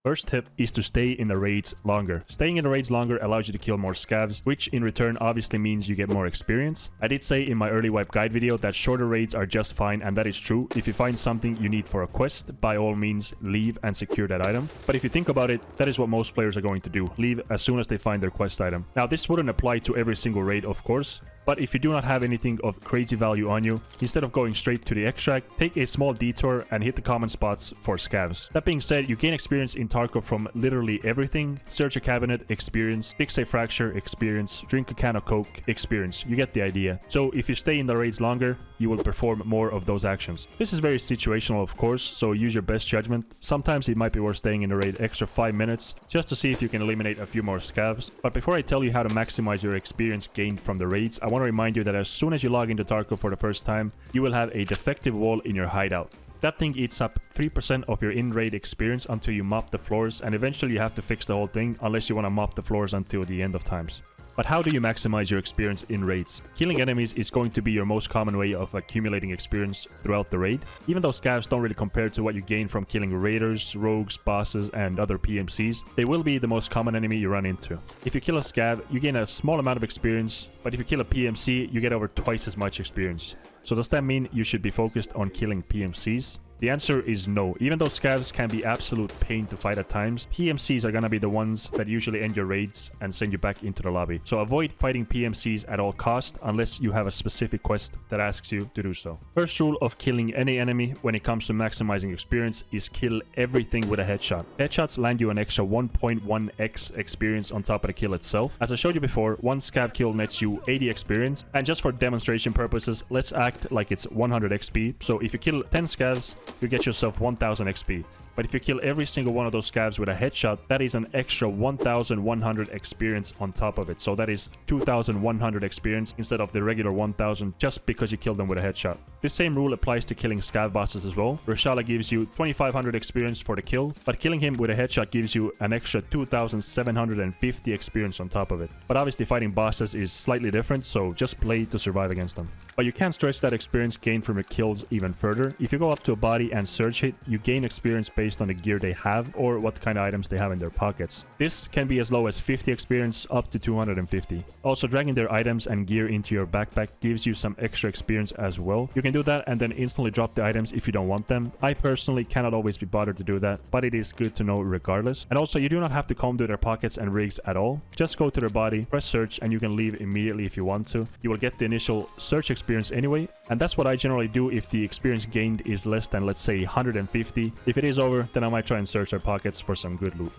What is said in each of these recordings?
First tip is to stay in the raids longer. Staying in the raids longer allows you to kill more scavs, which in return obviously means you get more experience. I did say in my early wipe guide video that shorter raids are just fine, and that is true. If you find something you need for a quest, by all means leave and secure that item. But if you think about it, that is what most players are going to do. Leave as soon as they find their quest item. Now this wouldn't apply to every single raid, of course, but if you do not have anything of crazy value on you, instead of going straight to the extract, take a small detour and hit the common spots for scavs. That being said, you gain experience in Tarkov from literally everything. Search a cabinet, experience. Fix a fracture, experience. Drink a can of Coke, experience. You get the idea. So if you stay in the raids longer, you will perform more of those actions. This is very situational, of course, so use your best judgment. Sometimes it might be worth staying in the raid extra 5 minutes just to see if you can eliminate a few more scavs. But before I tell you how to maximize your experience gained from the raids, I want to remind you that as soon as you log into Tarkov for the first time, you will have a defective wall in your hideout. That thing eats up 3% of your in-raid experience until you mop the floors, and eventually you have to fix the whole thing unless you want to mop the floors until the end of times. But how do you maximize your experience in raids? Killing enemies is going to be your most common way of accumulating experience throughout the raid. Even though scavs don't really compare to what you gain from killing raiders, rogues, bosses, and other PMCs, they will be the most common enemy you run into. If you kill a scav, you gain a small amount of experience, but if you kill a PMC, you get over twice as much experience. So does that mean you should be focused on killing PMCs? The answer is no. Even though scavs can be absolute pain to fight at times, PMCs are gonna be the ones that usually end your raids and send you back into the lobby. So avoid fighting PMCs at all costs unless you have a specific quest that asks you to do so. First rule of killing any enemy when it comes to maximizing experience is kill everything with a headshot. Headshots land you an extra 1.1x experience on top of the kill itself. As I showed you before, one scav kill nets you 80 experience, and just for demonstration purposes, let's act like it's 100 XP. So if you kill 10 scavs, you get yourself 1000 XP. But if you kill every single one of those scavs with a headshot, that is an extra 1100 experience on top of it. So that is 2100 experience instead of the regular 1000 just because you killed them with a headshot. This same rule applies to killing scav bosses as well. Reshala gives you 2500 experience for the kill, but killing him with a headshot gives you an extra 2750 experience on top of it. But obviously fighting bosses is slightly different, so just play to survive against them. But you can stretch that experience gained from your kills even further. If you go up to a body and search it, you gain experience based on the gear they have or what kind of items they have in their pockets. This can be as low as 50 experience up to 250. Also, dragging their items and gear into your backpack gives you some extra experience as well. You can do that and then instantly drop the items if you don't want them. I personally cannot always be bothered to do that, but it is good to know regardless. And also, you do not have to comb through their pockets and rigs at all. Just go to their body, press search, and you can leave immediately if you want to. You will get the initial search experience anyway, and that's what I generally do if the experience gained is less than, let's say, 150. If it is over, then I might try and search their pockets for some good loot.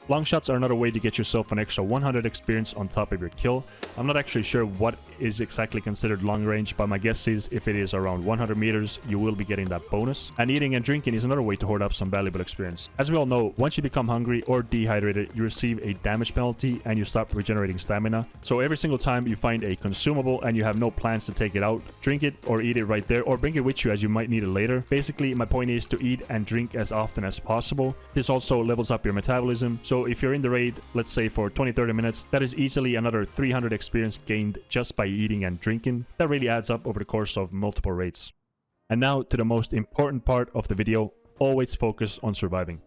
Long shots are another way to get yourself an extra 100 experience on top of your kill. I'm not actually sure what is exactly considered long range, but my guess is if it is around 100 meters, you will be getting that bonus. And eating and drinking is another way to hoard up some valuable experience. As we all know, once you become hungry or dehydrated, you receive a damage penalty and you stop regenerating stamina. So every single time you find a consumable and you have no plans to take it out, drink it or eat it right there, or bring it with you as you might need it later. Basically, my point is to eat and drink as often as possible. This also levels up your metabolism. So if you're in the raid, let's say for 20-30 minutes, that is easily another 300 experience gained just by eating and drinking. That really adds up over the course of multiple raids. And now to the most important part of the video, always focus on surviving.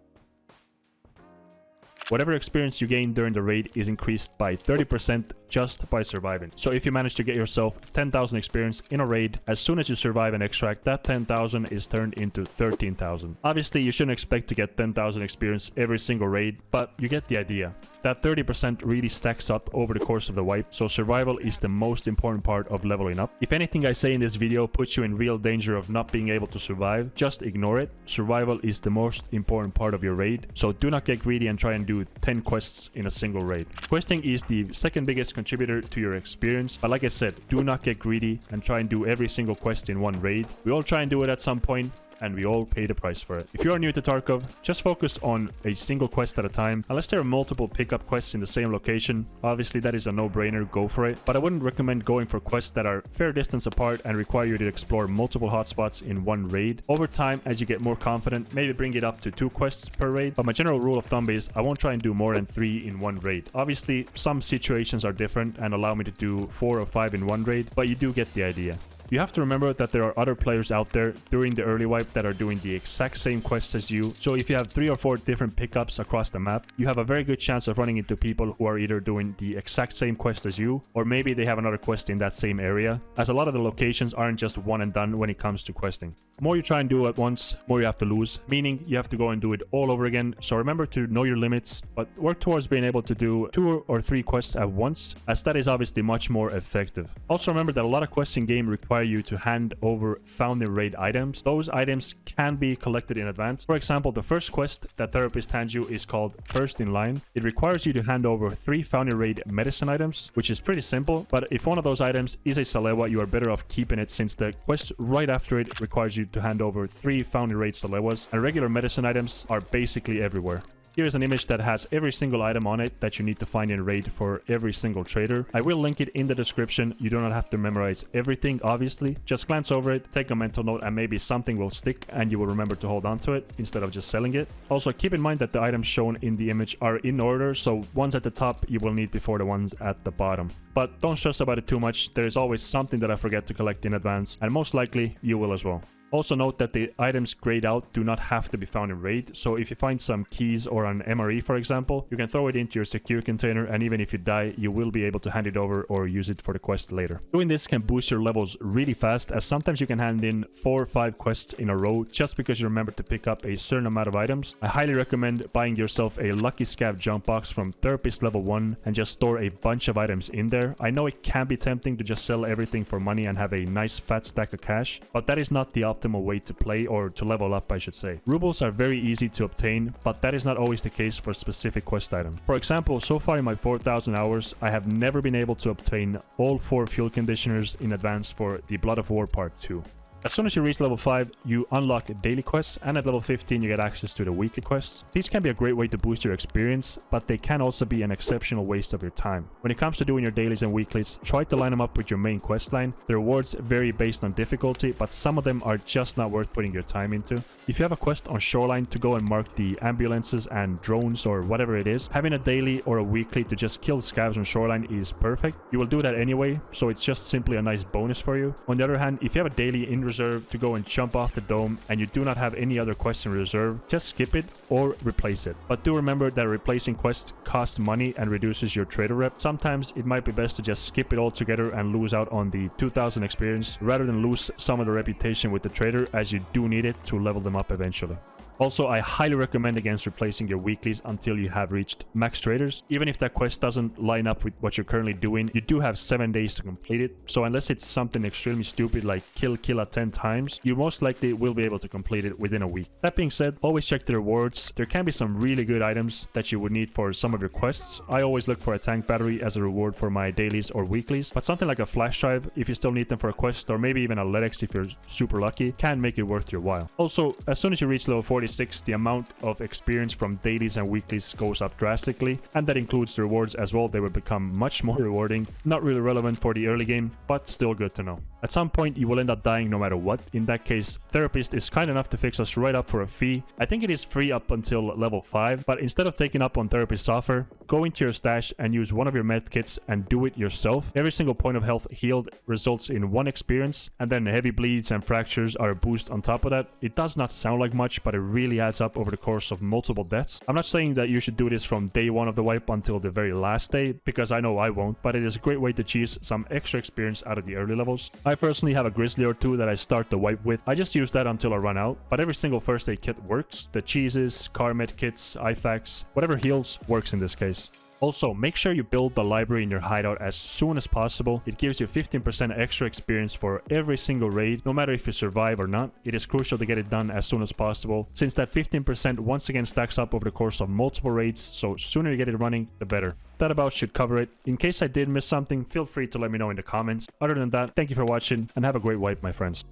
Whatever experience you gain during the raid is increased by 30% just by surviving. So if you manage to get yourself 10,000 experience in a raid, as soon as you survive an extract, that 10,000 is turned into 13,000. Obviously, you shouldn't expect to get 10,000 experience every single raid, but you get the idea. That 30% really stacks up over the course of the wipe, so survival is the most important part of leveling up. If anything I say in this video puts you in real danger of not being able to survive, just ignore it. Survival is the most important part of your raid, so do not get greedy and try and do 10 quests in a single raid. Questing is the second biggest contributor to your experience, but like I said, do not get greedy and try and do every single quest in one raid. We all try and do it at some point, and we all pay the price for it. If you are new to Tarkov, just focus on a single quest at a time. Unless there are multiple pickup quests in the same location, obviously that is a no-brainer, go for it. But I wouldn't recommend going for quests that are fair distance apart and require you to explore multiple hotspots in one raid. Over time, as you get more confident, maybe bring it up to 2 quests per raid. But my general rule of thumb is I won't try and do more than 3 in one raid. Obviously, some situations are different and allow me to do 4 or 5 in one raid, but you do get the idea. You have to remember that there are other players out there during the early wipe that are doing the exact same quests as you. So if you have 3 or 4 different pickups across the map, you have a very good chance of running into people who are either doing the exact same quest as you, or maybe they have another quest in that same area, as a lot of the locations aren't just one and done when it comes to questing. The more you try and do at once, the more you have to lose, meaning you have to go and do it all over again. So remember to know your limits, but work towards being able to do 2 or 3 quests at once, as that is obviously much more effective. Also remember that a lot of quests in game require you to hand over found in raid items. Those items can be collected in advance. For example, the first quest that Therapist hands you is called First in Line. It requires you to hand over 3 found in raid medicine items, which is pretty simple, but if one of those items is a Salewa, you are better off keeping it, since the quest right after it requires you to hand over 3 found in raid Salewas, and regular medicine items are basically everywhere. Here's an image that has every single item on it that you need to find in raid for every single trader. I will link it in the description. You do not have to memorize everything, obviously. Just glance over it, take a mental note, and maybe something will stick and you will remember to hold on to it instead of just selling it. Also, keep in mind that the items shown in the image are in order, so ones at the top you will need before the ones at the bottom. But don't stress about it too much. There is always something that I forget to collect in advance, and most likely you will as well. Also note that the items grayed out do not have to be found in raid, so if you find some keys or an MRE for example, you can throw it into your secure container, and even if you die, you will be able to hand it over or use it for the quest later. Doing this can boost your levels really fast, as sometimes you can hand in 4 or 5 quests in a row just because you remember to pick up a certain amount of items. I highly recommend buying yourself a Lucky Scav jump box from Therapist level 1 and just store a bunch of items in there. I know it can be tempting to just sell everything for money and have a nice fat stack of cash, but that is not the optimal way to play, or to level up I should say. Rubles are very easy to obtain, but that is not always the case for specific quest items. For example, so far in my 4,000 hours, I have never been able to obtain all 4 fuel conditioners in advance for the Blood of War Part 2. As soon as you reach level 5, you unlock daily quests, and at level 15 you get access to the weekly quests. These can be a great way to boost your experience, but they can also be an exceptional waste of your time. When it comes to doing your dailies and weeklies, try to line them up with your main quest line. The rewards vary based on difficulty, but some of them are just not worth putting your time into. If you have a quest on Shoreline to go and mark the ambulances and drones or whatever it is, having a daily or a weekly to just kill scavs on Shoreline is perfect. You will do that anyway, so it's just simply a nice bonus for you. On the other hand, if you have a daily in reserve to go and jump off the dome and you do not have any other quests in reserve, just skip it or replace it. But do remember that replacing quests costs money and reduces your trader rep. Sometimes it might be best to just skip it altogether and lose out on the 2000 experience rather than lose some of the reputation with the trader, as you do need it to level them up eventually. Also, I highly recommend against replacing your weeklies until you have reached max traders. Even if that quest doesn't line up with what you're currently doing, you do have 7 days to complete it. So unless it's something extremely stupid like kill Killa 10 times, you most likely will be able to complete it within a week. That being said, always check the rewards. There can be some really good items that you would need for some of your quests. I always look for a tank battery as a reward for my dailies or weeklies, but something like a flash drive, if you still need them for a quest, or maybe even a LEDX if you're super lucky, can make it worth your while. Also, as soon as you reach level 46, the amount of experience from dailies and weeklies goes up drastically, and that includes the rewards as well. They will become much more rewarding. Not really relevant for the early game, but still good to know. At some point you will end up dying no matter what. In that case, Therapist is kind enough to fix us right up for a fee. I think it is free up until level 5, but instead of taking up on Therapist's offer, go into your stash and use one of your medkits and do it yourself. Every single point of health healed results in 1 experience, and then heavy bleeds and fractures are a boost on top of that. It does not sound like much, but it really adds up over the course of multiple deaths. I'm not saying that you should do this from day 1 of the wipe until the very last day, because I know I won't, but it is a great way to cheese some extra experience out of the early levels. I personally have a grizzly or 2 that I start the wipe with. I just use that until I run out, but every single first aid kit works. The cheeses, car med kits, IFAKs, whatever heals works in this case. Also, make sure you build the library in your hideout as soon as possible. It gives you 15% extra experience for every single raid, no matter if you survive or not. It is crucial to get it done as soon as possible, since that 15% once again stacks up over the course of multiple raids, so sooner you get it running, the better. That about should cover it. In case I did miss something, feel free to let me know in the comments. Other than that, thank you for watching, and have a great wipe, my friends.